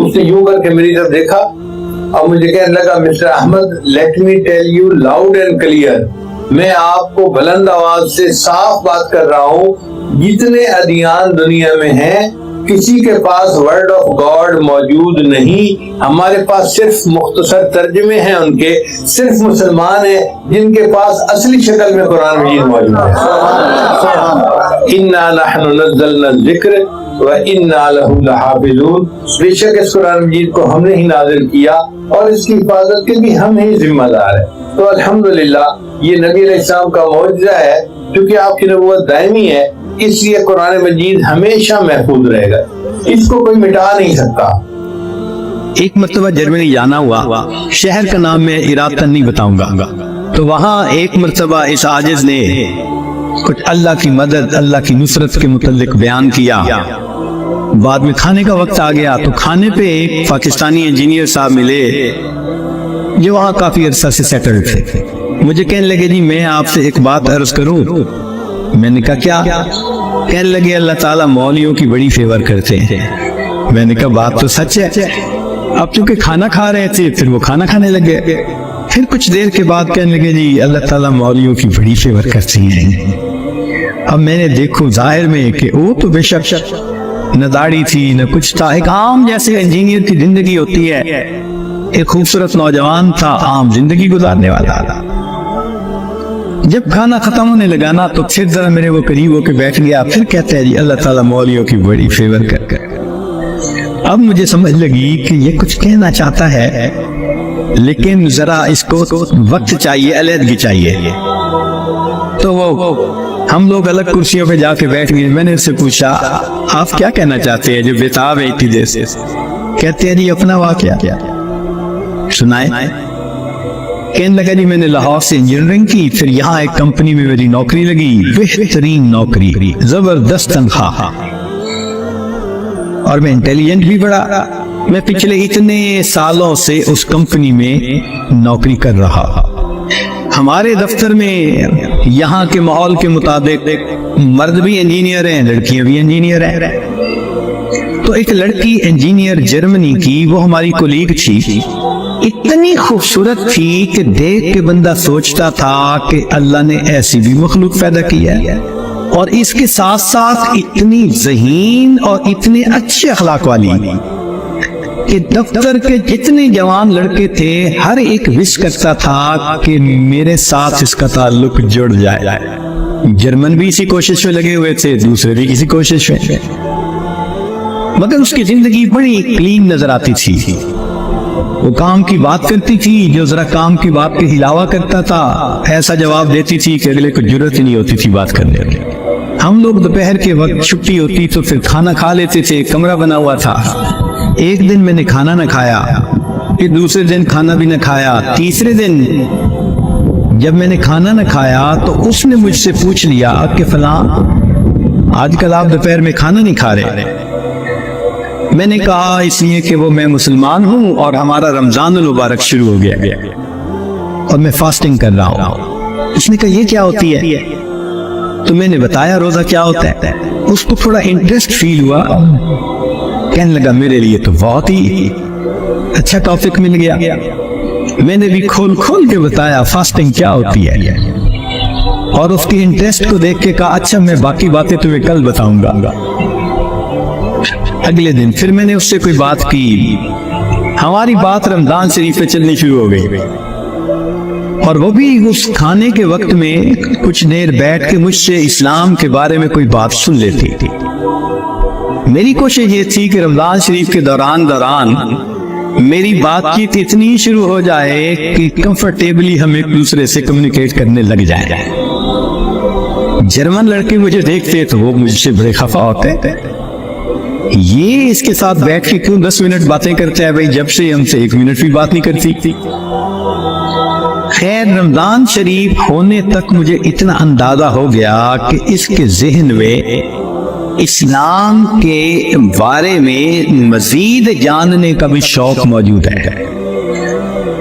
उसने यूं करके मेरी तरफ देखा और मुझे कहने लगा, mister Ahmed let me tell you loud and clear, मैं आपको बुलंद आवाज से साफ बात कर रहा हूँ, जितने अदियान दुनिया में हैं किसी के पास वर्ड ऑफ गॉड मौजूद नहीं। हमारे पास सिर्फ मुख्तसर तर्जमे हैं उनके, सिर्फ मुसलमान हैं जिनके पास असली शक्ल में कुरान मजीद मौजूद है। इन्ना नहनु नज़्ज़लना ज़िक्र व इन्ना लहू लहाफ़िज़ून, बेशक इस कुरान मजीद को हमने ही नाज़िल किया और इसकी हिफाजत के भी हम ही जिम्मेदार हैं। तो अल्हम्दुलिल्लाह ये नबी अलैहिस्सलाम का मौजज़ा है, क्योंकि आपकी नबूवत दायमी है, इसलिए कुरान मजीद हमेशा महफूज रहेगा, इसको कोई मिटा नहीं सकता। एक मरतबा जर्मनी जाना हुआ, शहर का नाम मैं इरादतन नहीं बताऊंगा। तो वहाँ एक मरतबा इस आजिज ने कुछ अल्लाह की मदद, अल्लाह की नुसरत के मुतल्लिक बयान किया। बाद में खाने का वक्त आ गया तो खाने पे एक पाकिस्तानी इंजीनियर साहब मिले जो वहाँ काफी अरसा से सेटल्ड थे। मुझे कहने लगे जी मैं आपसे एक बात अर्ज करूं। मैंने कहा क्या? कहने लगे अल्लाह ताला मौलियों की बड़ी फेवर करते हैं। मैंने कहा बात तो सच है। अब चूंकि खाना खा रहे थे फिर वो खाना खाने लगे। फिर कुछ देर के बाद कहने लगे जी अल्लाह ताला मौलियों की बड़ी फेवर करती हैं। अब मैंने देखो जाहिर में कि वो तो बेशक न दाढ़ी थी न कुछ था, एक आम जैसे इंजीनियर की जिंदगी होती है। एक खूबसूरत नौजवान था, आम जिंदगी गुजारने वाला था। जब खाना खत्म होने लगा ना तो फिर जरा मेरे वो करीब होकर बैठ गया। फिर कहते हैं जी अल्लाह ताला मौलियों की बड़ी फेवर कर। अब मुझे समझ लगी कि ये कुछ कहना चाहता है लेकिन जरा इसको वक्त चाहिए, अलहदगी चाहिए। तो वो हम लोग अलग कुर्सियों पे जाके बैठ गए। मैंने उससे पूछा आप क्या कहना चाहते हैं जो बेताब है इतनी देर से? कहते हैं जी अपना वाकया सुनाए। कहने लगा जी मैंने लाहौर से इंजीनियरिंग की, फिर यहाँ एक कंपनी में मेरी नौकरी लगी, बेहतरीन नौकरी, जबरदस्त तनख्वाह, और मैं इंटेलिजेंट भी बड़ा। मैं पिछले इतने सालों से उस कंपनी में नौकरी कर रहा। हमारे दफ्तर में यहाँ के माहौल के मुताबिक मर्द भी इंजीनियर हैं, लड़कियां भी इंजीनियर हैं। तो एक लड़की इंजीनियर जर्मनी की, वो हमारी कोलीग थी, इतनी खूबसूरत थी कि देख के बंदा सोचता था कि अल्लाह ने ऐसी भी मखलूक पैदा की है, और इसके साथ साथ इतनी ज़हीन और इतने अच्छे अखलाक वाली कि दफ्तर के जितने जवान लड़के थे हर एक विश करता था कि मेरे साथ इसका ताल्लुक जुड़ जाए। जर्मन भी इसी कोशिश में लगे हुए थे, दूसरे भी इसी कोशिश में, मगर उसकी जिंदगी बड़ी क्लीन नजर आती थी। वो काम की बात करती थी, जो जरा काम की बात के अलावा करता था ऐसा जवाब देती थी कि अगले को जरूरत ही नहीं होती थी बात करने की। हम लोग दोपहर के वक्त छुट्टी होती तो फिर खाना खा लेते थे, कमरा बना हुआ था। एक दिन मैंने खाना न खाया, फिर दूसरे दिन खाना भी न खाया, तीसरे दिन जब मैंने खाना न खाया तो उसने मुझसे पूछ लिया कि फलां आजकल आप दोपहर में खाना नहीं खा रहे। मैंने कहा इसलिए कि वो मैं मुसलमान हूं और हमारा रमजान मुबारक शुरू हो गया और मैं फास्टिंग कर रहा हूं। उसने कहा ये क्या होती है? तो मैंने बताया रोजा क्या होता है। उसको थोड़ा इंटरेस्ट फील हुआ, कहने लगा मेरे लिए तो बहुत ही अच्छा टॉपिक मिल गया। मैंने भी खोल खोल के बताया फास्टिंग क्या होती है, और उसकी इंटरेस्ट को देख के कहा अच्छा मैं बाकी बातें तुम्हें कल बताऊंगा। अगले दिन फिर मैंने उससे कोई बात की, हमारी बात रमजान शरीफ पे चलनी शुरू हो गई, और वो भी उस खाने के वक्त में कुछ देर बैठ के मुझसे इस्लाम के बारे में कोई बात सुन लेती थी। मेरी कोशिश ये थी कि रमजान शरीफ के दौरान मेरी बातचीत इतनी शुरू हो जाए कि कंफर्टेबली हम एक दूसरे से कम्युनिकेट करने लग जाए। जर्मन लड़के मुझे देखते तो वो मुझसे बड़े खफा होते, ये इसके साथ बैठ के क्यों 10 मिनट बातें करते हैं भाई, जब से हमसे 1 मिनट भी बात नहीं करती थी। खैर रमजान शरीफ होने तक मुझे इतना अंदाजा हो गया कि इसके जहन में इस्लाम के बारे में मजीद जानने का भी शौक मौजूद है।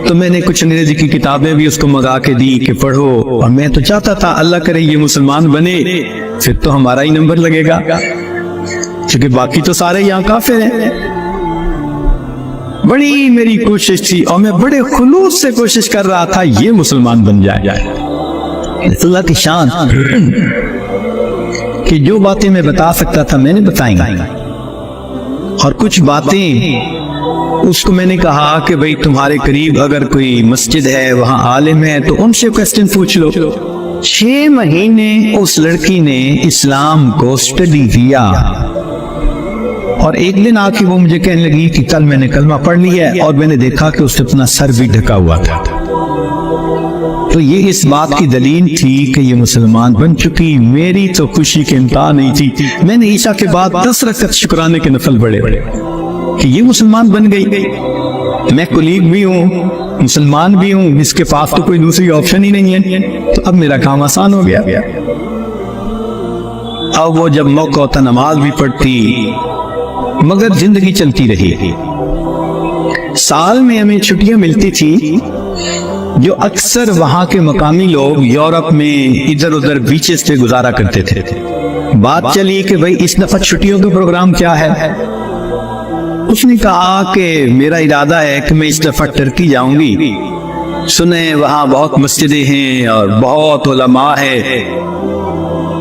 तो मैंने कुछ अंग्रेजी की किताबें भी उसको मंगा के दी कि पढ़ो, और मैं तो चाहता था अल्लाह करे ये मुसलमान बने, फिर तो हमारा ही नंबर लगेगा, क्योंकि बाकी तो सारे यहाँ काफिर हैं। बड़ी मेरी कोशिश थी और मैं बड़े खुलूस से कोशिश कर रहा था ये मुसलमान बन जाए। अल्लाह की शान कि जो बातें मैं बता सकता था मैंने बताई, और कुछ बातें उसको मैंने कहा कि भाई तुम्हारे करीब अगर कोई मस्जिद है, वहां आलिम है, तो उनसे क्वेश्चन पूछ लो। 6 महीने उस लड़की ने इस्लाम को स्टडी किया, और एक दिन आके वो मुझे कहने लगी कि कल मैंने कलमा पढ़ लिया है, और मैंने देखा कि उसने अपना सर भी ढका हुआ था। तो ये इस बात की दलील थी कि ये मुसलमान बन चुकी। मेरी तो खुशी के इम्तिहान नहीं थी। मैंने ईशा के बाद 10 रकअत शुक्राने के नफल पढ़े, कि ये मुसलमान बन गई, मैं कुलीग भी हूँ, मुसलमान भी हूँ, इसके पास तो कोई दूसरी ऑप्शन ही नहीं है, तो अब मेरा काम आसान हो गया। अब वो जब मौका होता नमाज भी पढ़ती, मगर जिंदगी चलती रही। साल में हमें छुट्टियां मिलती थी जो अक्सर वहां के मकामी लोग यूरोप में इधर उधर बीचेस पे गुजारा करते थे। बात चली कि भाई इस दफा छुट्टियों का प्रोग्राम क्या है। उसने कहा कि मेरा इरादा है कि मैं इस दफा टर्की जाऊंगी, सुने वहां बहुत मस्जिदें हैं और बहुत उलमा है,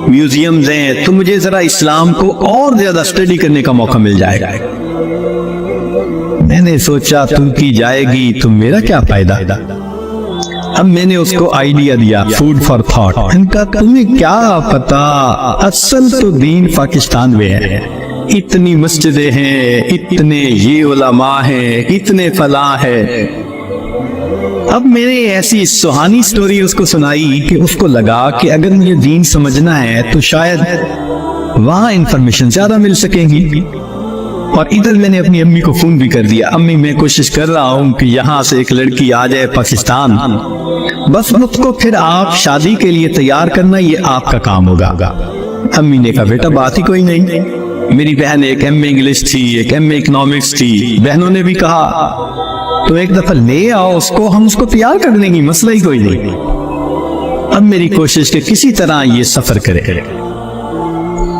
म्यूजियम्स हैं, तो मुझे जरा इस्लाम को और ज्यादा स्टडी करने का मौका मिल जाएगा। मैंने सोचा तुर्की जाएगी तो मेरा क्या फायदा। अब मैंने उसको आइडिया दिया, फूड फॉर थॉट। इनका तुम्हें क्या पता, असल तो दीन पाकिस्तान में है, इतनी मस्जिदें हैं, इतने ये उलमा हैं, इतने फला है। अब मैंने ऐसी सुहानी स्टोरी उसको सुनाई कि उसको लगा कि अगर मुझे दीन समझना है तो शायद वहां इंफॉर्मेशन ज्यादा मिल सकेगी। और इधर मैंने अपनी अम्मी को फोन भी कर दिया, अम्मी मैं कोशिश कर रहा हूँ कि यहाँ से एक लड़की आ जाए पाकिस्तान, बस मुझको फिर आप शादी के लिए तैयार करना, ये आपका काम होगा। अम्मी ने कहा बेटा बात ही कोई नहीं। मेरी बहन एक MA इंग्लिश थी, एक MA इकोनॉमिक्स थी, बहनों ने भी कहा तो एक दफा ले आओ उसको, हम उसको तैयार कर देंगे, मसला ही कोई नहीं। अब मेरी कोशिश कि किसी तरह ये सफर करे।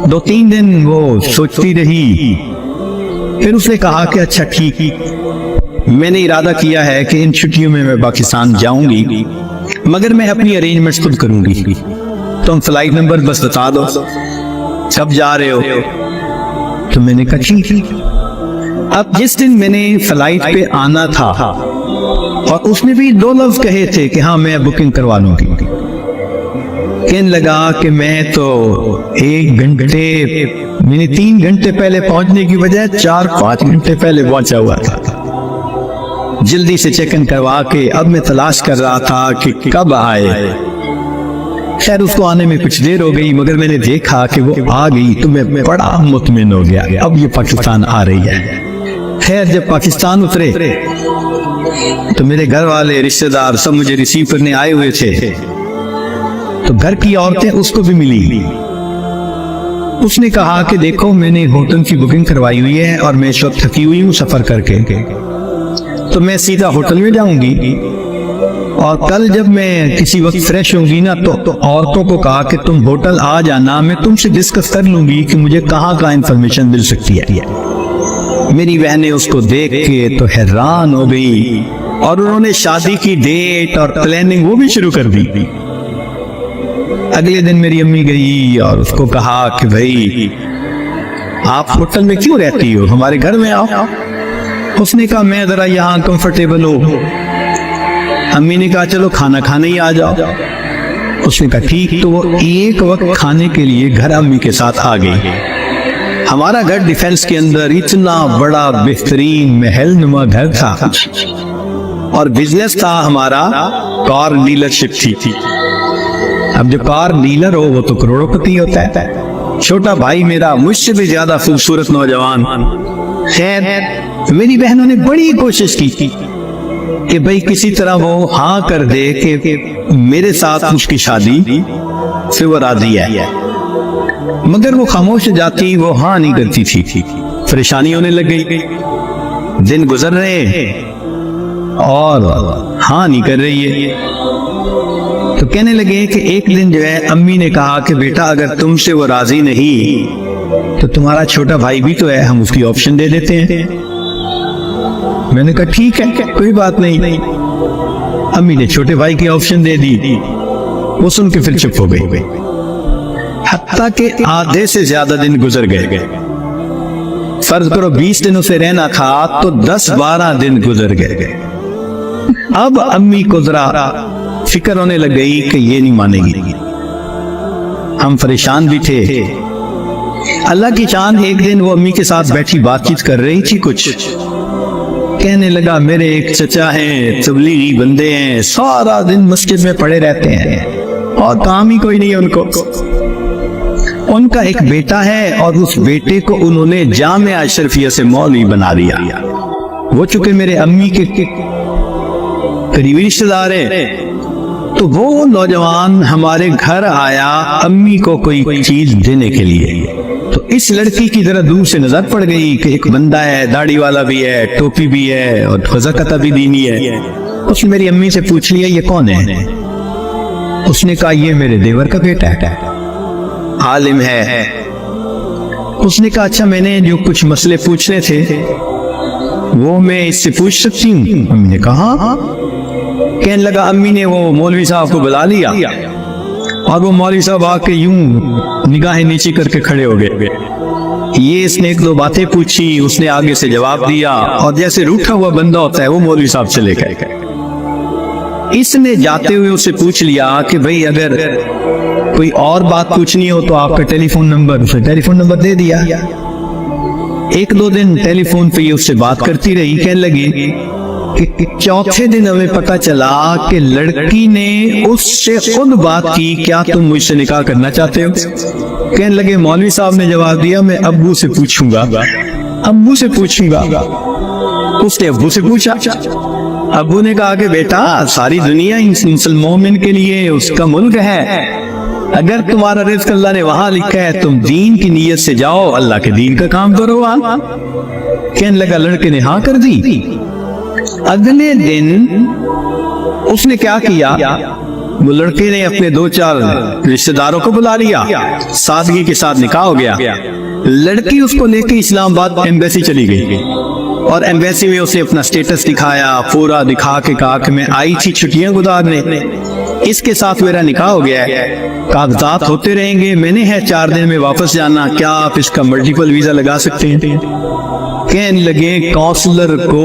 2-3 दिन वो सोचती रही, फिर उसने कहा कि अच्छा ठीक, मैंने इरादा किया है कि इन छुट्टियों में मैं पाकिस्तान जाऊंगी, मगर मैं अपनी अरेंजमेंट्स खुद करूंगी, तुम फ्लाइट नंबर बस बता दो, कब जा रहे हो। तो मैंने कहा ठीक। अब जिस दिन मैंने फ्लाइट पे आना था और उसने भी 2 लफ्ज कहे थे कि हाँ मैं बुकिंग करवा लूंगी, कहने लगा कि मैं तो 1 घंटे, मैंने 3 घंटे पहले पहुंचने की बजाय 4-5 घंटे पहले पहुंचा हुआ था। जल्दी से चेक इन करवा के अब मैं तलाश कर रहा था कि कब आए। खैर उसको आने में कुछ देर हो गई, मगर मैंने देखा कि वो आ गई तो मैं बड़ा मुतमिन हो गया, अब ये पाकिस्तान आ रही है। खैर जब पाकिस्तान उतरे तो मेरे घर वाले रिश्तेदार सब मुझे रिसीव करने आए हुए थे, तो घर की औरतें उसको भी मिली। उसने कहा कि देखो मैंने होटल की बुकिंग करवाई हुई है और मैं इस वक्त थकी हुई हूँ सफर करके, तो मैं सीधा होटल में जाऊंगी और कल जब मैं किसी वक्त फ्रेश होंगी ना तो औरतों को कहा कि तुम होटल आ जाना, मैं तुमसे डिस्कस कर लूंगी कि मुझे कहाँ कहाँ इंफॉर्मेशन मिल सकती है। मेरी बहनें उसको देख के तो हैरान हो गई और उन्होंने शादी की डेट और प्लानिंग वो भी शुरू कर दी। अगले दिन मेरी अम्मी गई और उसको कहा कि भाई आप होटल में क्यों रहती हो, हमारे घर में आओ। उसने कहा मैं जरा यहाँ कंफर्टेबल हूँ। अम्मी ने कहा चलो खाना खाने ही आ जाओ। उसने कहा ठीक। तो वो एक वक्त खाने के लिए घर अम्मी के साथ आ गई। हमारा घर डिफेंस के अंदर इतना बड़ा बेहतरीन महल नुमा घर था और बिजनेस था हमारा, कार डीलरशिप थी। अब जो कार डीलर हो वो तो करोड़पति होता है। छोटा भाई मेरा मुझसे भी ज्यादा खूबसूरत नौजवान। खैर मेरी बहनों ने बड़ी कोशिश की कि भाई किसी तरह वो हाँ कर दे कि मेरे साथ उसकी शादी से वो राजी है, मगर वो खामोश जाती, वो हाँ नहीं करती थी। परेशानी होने लग गई, दिन गुजर रहे और हाँ नहीं कर रही है। तो कहने लगे कि एक दिन जो है अम्मी ने कहा कि बेटा अगर तुमसे वो राजी नहीं तो तुम्हारा छोटा भाई भी तो है, हम उसकी ऑप्शन दे देते हैं। मैंने कहा ठीक है कोई बात नहीं। अम्मी ने छोटे भाई की ऑप्शन दे दी। वो सुन के फिर चुप हो गई। हत्ता के आधे से ज्यादा दिन गुजर गए। फर्ज करो 20 दिनों से रहना था तो 10-12 दिन गुजर गए। अब अम्मी को जरा फिक्र होने लग गई कि ये नहीं मानेगी। हम परेशान भी थे। अल्लाह की चांद एक दिन वो अम्मी के साथ बैठी बातचीत कर रही थी। कुछ कहने लगा मेरे एक चचा हैं, तबलीगी बंदे हैं, सारा दिन मस्जिद में पड़े रहते हैं और काम ही कोई नहीं है उनको। उनका एक बेटा है और उस बेटे को उन्होंने जामिया अशरफिया से मौलवी बना दिया। वो चूंकि मेरे अम्मी के करीबी रिश्तेदार हैं, तो वो नौजवान हमारे घर आया अम्मी को कोई चीज देने के लिए। तो इस लड़की की जरा दूर से नजर पड़ गई कि एक बंदा है, दाढ़ी वाला भी है, टोपी भी है और फ़ज़ाक़त भी दीनी है। उसने मेरी अम्मी से पूछ लिया ये कौन है? उसने कहा ये मेरे देवर का बेटा है, आलिम है। उसने कहा अच्छा, मैंने जो कुछ मसले पूछने थे वो मैं इससे पूछ सकती हूँ? अम्मी ने कहा हाँ। कहने लगा अम्मी ने वो मौलवी साहब को बुला लिया और वो मौलवी साहब आके यूं निगाहें नीचे करके खड़े हो गए। ये इसने एक दो बातें पूछी, उसने आगे से जवाब दिया और जैसे रूठा हुआ बंदा होता है वो मौलवी साहब चले गए। इसने जाते हुए उससे पूछ लिया कि भाई अगर कोई और बात पूछनी हो तो आपका टेलीफोन नंबर, उसे टेलीफोन नंबर दे दिया। एक दो दिन टेलीफोन पे ये उससे बात करती रही। कहने लगी कि चौथे दिन हमें पता चला कि लड़की ने उससे खुद बात की, क्या तुम मुझसे निकाह करना चाहते हो? कहने लगे मौलवी साहब ने जवाब दिया मैं अब्बू से पूछूंगा, अब्बू से पूछूंगा। उसने अब्बू से पूछा। अब्बू ने कहा कि बेटा सारी दुनिया मुसलमान के लिए उसका मुल्क है, अगर तुम्हारा रिज़्क अल्लाह ने वहां लिखा है तुम दीन की नीयत से जाओ, अल्लाह के दीन का काम करो। कहने लगा लड़के ने हाँ कर दी। अगले दिन उसने क्या किया, वो लड़के ने अपने दो चार रिश्तेदारों को बुला लिया, सादगी के साथ निकाह हो गया। लड़की उसको लेके इस्लामाबाद एम्बेसी चली गई और एम्बेसी में उसने अपना स्टेटस दिखाया, पूरा दिखा के कहा कि मैं आई थी छुट्टियां गुजारने, इसके साथ मेरा निकाह हो गया है, कागजात होते रहेंगे, मैंने है 4 दिन में वापस जाना, क्या आप इसका मल्टीपल वीजा लगा सकते हैं? कहने लगे काउंसलर को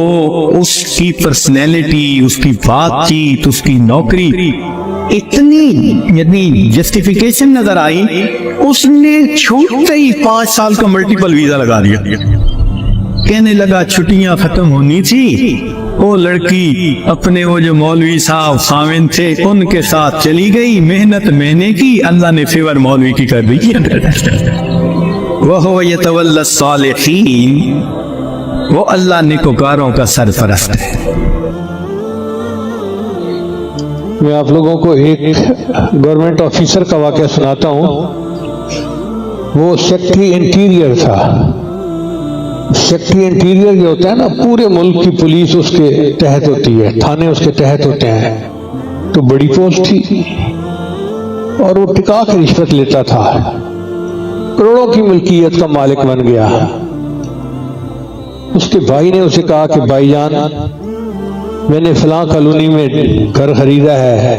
उसकी पर्सनैलिटी, उसकी बातचीत, उसकी नौकरी इतनी यदि जस्टिफिकेशन नजर आई, उसने छूटते ही 5 साल का मल्टीपल वीजा लगा दिया। कहने लगा छुट्टियां खत्म होनी थी, वो लड़की अपने वो जो मौलवी साहब खामिन थे उनके साथ चली गई, मेहनत मैंने की, अल्लाह ने फेवर मौलवी की कर दी। वह यतवल्ला सालिहीन, वो अल्लाह नेकोकारों का सरपरस्त है। मैं आप लोगों को एक गवर्नमेंट ऑफिसर का वाकया सुनाता हूँ। वो सेक्रेटरी इंटीरियर था। सेक्रेटरी इंटीरियर जो होता है ना, पूरे मुल्क की पुलिस उसके तहत होती है, थाने उसके तहत होते हैं, तो बड़ी पोस्ट थी और वो टिका के रिश्वत लेता था, करोड़ों की मिल्कियत का मालिक बन गया। उसके भाई ने उसे कहा कि भाईजान मैंने फलां कॉलोनी में घर खरीदा है,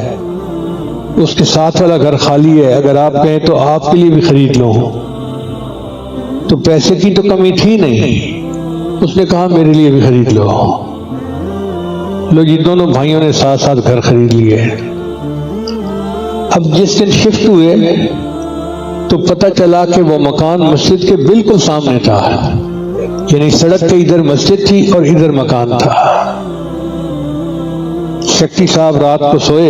उसके साथ वाला घर खाली है, अगर आप कहें तो आपके लिए भी खरीद लो। तो पैसे की तो कमी थी नहीं, उसने कहा मेरे लिए भी खरीद लो। लोग ये दोनों भाइयों ने साथ साथ घर खरीद लिए। अब जिस दिन शिफ्ट हुए तो पता चला कि वो मकान मस्जिद के बिल्कुल सामने था, यानी सड़क के इधर मस्जिद थी और इधर मकान था। सेक्रेटरी साहब रात को सोए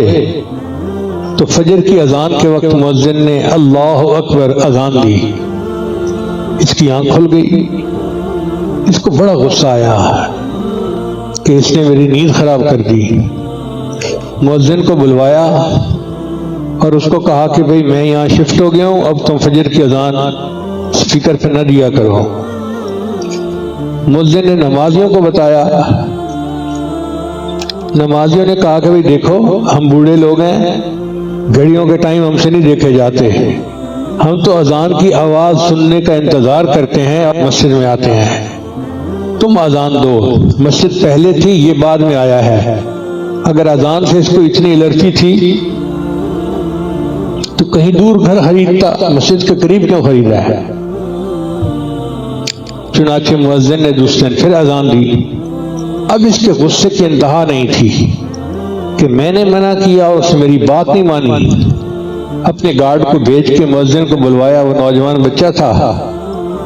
तो फजर की अजान के वक्त मुअज्जिन ने अल्लाह अकबर अजान दी। इसकी आंख खुल गई। इसको बड़ा गुस्सा आया कि इसने मेरी नींद खराब कर दी। मुअज्जिन को बुलवाया और उसको कहा कि भाई मैं यहाँ शिफ्ट हो गया हूँ, अब तुम फजर की अजान स्पीकर पे न दिया करो। मुअज्जिन ने नमाजियों को बताया। नमाजियों ने कहा कि भाई देखो हम बूढ़े लोग हैं, घड़ियों के टाइम हमसे नहीं देखे जाते, हम तो अजान की आवाज सुनने का इंतजार करते हैं और मस्जिद में आते हैं, तुम अजान दो। मस्जिद पहले थी, ये बाद में आया है। अगर अजान से इसको इतनी एलर्जी थी तो कहीं दूर घर खरीदता, मस्जिद के करीब क्यों खरीदा है? चुनाचे मुअज्जिन ने दूसरे दिन फिर अजान दी। अब इसके गुस्से की इंतहा नहीं थी कि मैंने मना किया और उसने मेरी बात नहीं मानी। अपने गार्ड को भेज के मुअज्जिन को बुलवाया। वो नौजवान बच्चा था,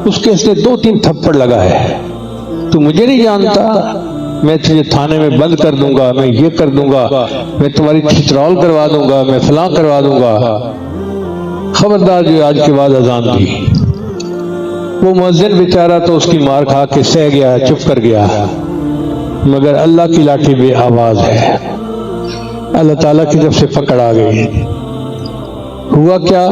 उसके इसने 2-3 थप्पड़ लगाए। तू मुझे नहीं जानता, मैं तुझे थाने में बंद कर दूंगा, मैं ये कर दूंगा, मैं तुम्हारी छितरौल करवा दूंगा, मैं फलां करवा दूंगा। खबरदार जो आज के बाद अजान दी। वो मुअज्जिन बेचारा तो उसकी मार खा के सह गया, चुप कर गया, मगर अल्लाह की लाठी बे आवाज है, अल्लाह ताला की तरफ से पकड़ आ गई। हुआ क्या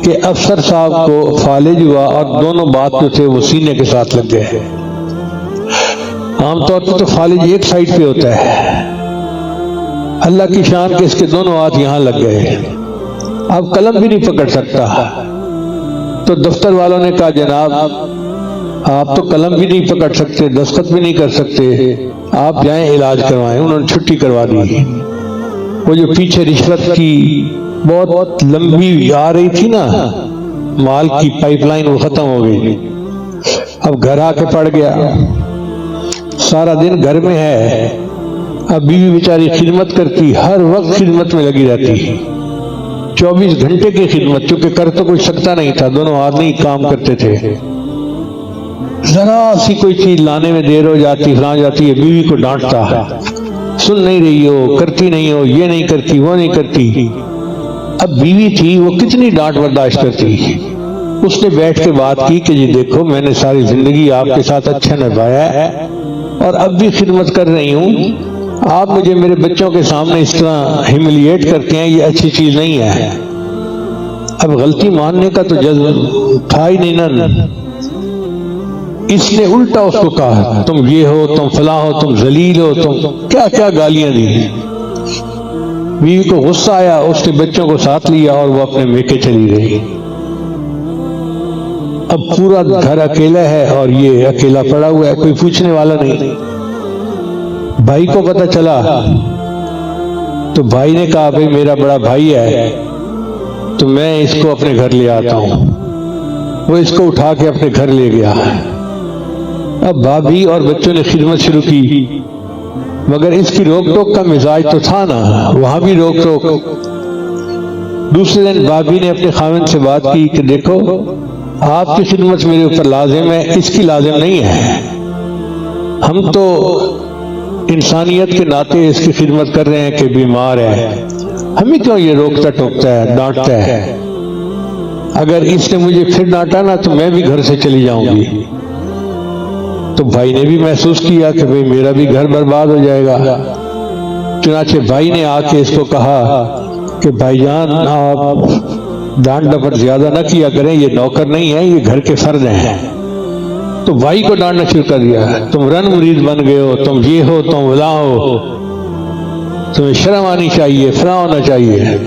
कि अफसर साहब को फालिज हुआ और दोनों बात जो थे वो सीने के साथ लग गए। आमतौर पर तो फालिज एक साइड पे होता है, अल्लाह की शान के इसके दोनों हाथ यहां लग गए। अब कलम भी नहीं पकड़ सकता। तो दफ्तर वालों ने कहा जनाब आप तो कलम भी नहीं पकड़ सकते, दस्तखत भी नहीं कर सकते, आप जाएं इलाज करवाएं। उन्होंने छुट्टी करवा दी। वो जो पीछे रिश्वत की बहुत लंबी आ रही थी ना, माल की पाइपलाइन, वो खत्म हो गई। अब घर आके पड़ गया, सारा दिन घर में है। अब बीवी बेचारी खिदमत करती, हर वक्त खिदमत में लगी रहती, 24 घंटे की खिदमत, चूंकि कर तो कुछ सकता नहीं था, दोनों आदमी काम करते थे। जरा सी कोई चीज लाने में देर हो जाती, फला जाती है, बीवी को डांटता, सुन नहीं रही हो, करती नहीं हो, ये नहीं करती, वो नहीं करती। अब बीवी थी, वो कितनी डांट बर्दाश्त करती। उसने बैठ के बात की कि जी देखो मैंने सारी जिंदगी आपके साथ अच्छा निभाया है और अब भी खिदमत कर रही हूँ, आप मुझे मेरे बच्चों के सामने इस तरह ह्यूमिलिएट करते हैं, ये अच्छी चीज नहीं है। अब गलती मानने का तो जज्ब था ही नहीं ना। इसने उल्टा उसको कहा तुम ये हो, तुम फला हो, तुम जलील हो, तुम क्या क्या गालियां दी। बीवी को गुस्सा आया, उसने बच्चों को साथ लिया और वो अपने मेके चली गई। अब पूरा घर अकेला है और ये अकेला पड़ा हुआ है, कोई पूछने वाला नहीं। भाई को पता चला तो भाई ने कहा भाई मेरा बड़ा भाई है तो मैं इसको अपने घर ले आता हूं। वो इसको उठा के अपने घर ले गया। अब भाभी और बच्चों ने खिदमत शुरू की, मगर इसकी रोक टोक का मिजाज तो था ना, वहां भी रोक टोक। दूसरे दिन भाभी ने अपने खाविंद से बात की कि देखो आपकी खिदमत मेरे ऊपर लाजिम है, इसकी लाजिम नहीं है। हम तो इंसानियत के नाते इसकी खिदमत कर रहे हैं कि बीमार है, हमें क्यों ये रोकता टोकता है, डांटता है। अगर इसने मुझे फिर डांटा ना तो मैं भी घर से चली जाऊंगी। तो भाई ने भी महसूस किया कि भाई मेरा भी घर बर्बाद हो जाएगा। चुनाचे भाई ने आके इसको कहा कि भाईजान आप डांट डपट ज्यादा ना किया करें, ये नौकर नहीं है, ये घर के फर्द हैं। तो भाई को डांटना शुरू कर दिया, तुम रन मुरीद बन गए हो, तुम ये हो, तुम वला हो, तुम्हें शर्म आनी चाहिए, फला होना चाहिए।